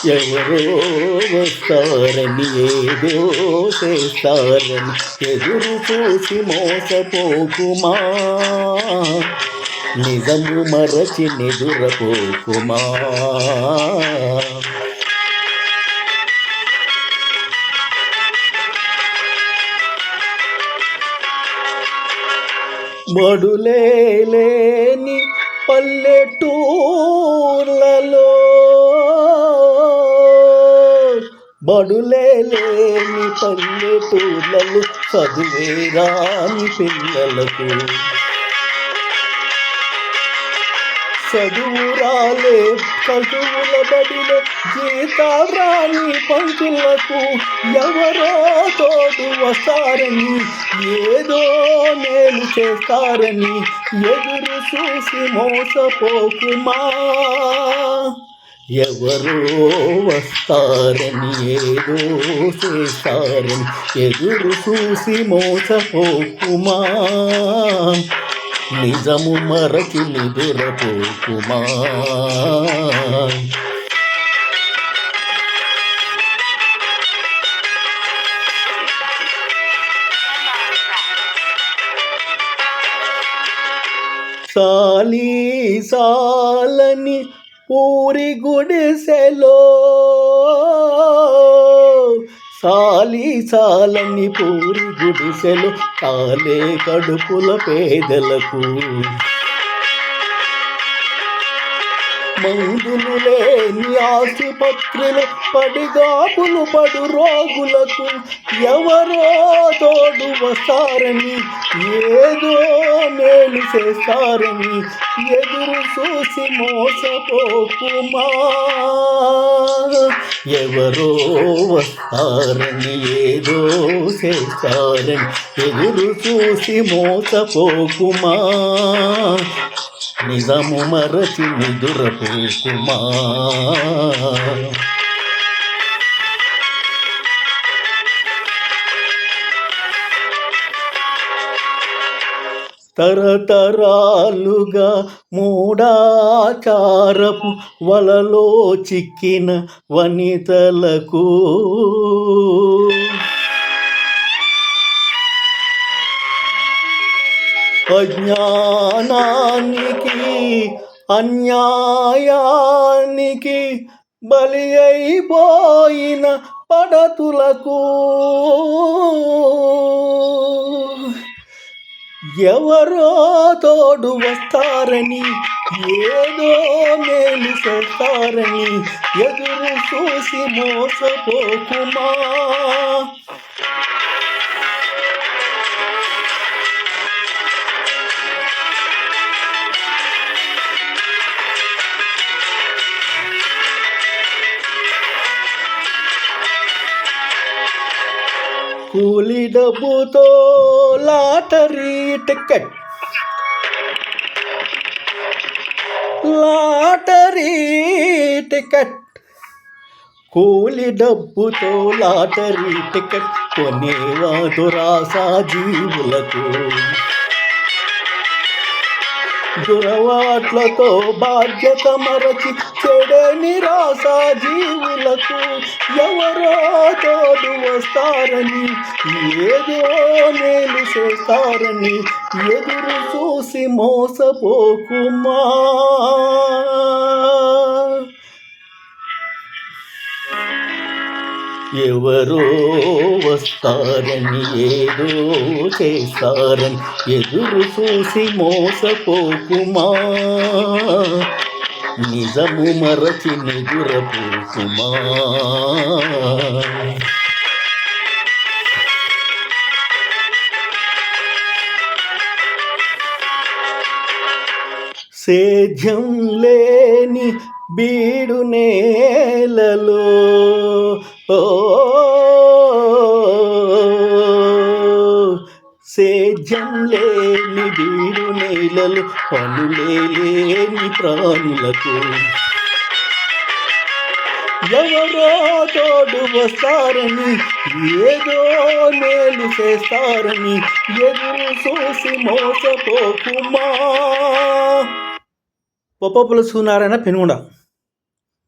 ఎవరో వస్తారని ఏదో చేస్తారని ఎదురు చూసి మోసపోకుమా, నిజము మరచి నిదురపోకుమా. బడులేని పల్లెటూర్లలో, బడులేని పల్లెటూర్లలో చదువే రాని పిల్లలకు, చదువురాలే చదువుల బడిలో జీతారాని పంతులకు ఎవరో తోడు వస్తారని ఏదో మేలు చేస్తారని ఎదురు చూసి మోసపోకుమా. ఎవరో వస్తారని ఏదో చేస్తారని ఎదురు చూసి మోసపోకుమా, నిజము మరచి నిదురపోకుమా. సాలి సాలని పూరి గుడిసెలో, సాలి సాలని పూరి గుడిసెలు కాలే కడుపుల పేదలకు, మందులు లేని ఆసుపత్రులు పడిగాపులు పడు రోగులకు ఎవరో తోడు వస్తారని ఏదో మేలు చేస్తారని ఎదురు చూసి మోసపోకుమా. ఎవరో వస్తారని ఏదో చేస్తారని ఎదురు చూసి మోసపోకుమా, నిజము మరచి నిదురపోకుమా. తరతరాలుగా మూఢాచారపు వలలో చిక్కిన వనితలకు, అజ్ఞానానికి అన్యాయానికి బలి అయిపోయిన పడతులకు ఎవరో తోడు వస్తారని ఏదో మేలు చేస్తారని ఎదురు చూసి మోసపోకుమా. కూలి డబ్బుతో లాటరీ టికెట్, లాటరీ టికెట్, కూలి డబ్బుతో లాటరీ టికెట్ కొనేవాడు రాసా జీవులకు, దురవాట్లతో బాధ్యత మరచి చెడే నిరాశ జీవులకు ఎవరో తోడు వస్తారని ఏదో మేలు చేస్తారని ఎదురు చూసి మోసపోకుమా. ఎవరో వస్తారని ఏదో చేస్తారని ఎదురు చూసి మోసపోకుమా, నిజము మరచి నిదురపోకుమా. సేద్యం లేని బీడు నేలలో, సేద్యం లేని బీడు నేలలు పనులే లేని ప్రాణులకు ఎవరో తోడు వస్తారని ఏదో మేలు చేస్తారని ఎదురు చూసి మోసపోకుమా. పొప్పపుల సూనారాయణ పెనుగొండ.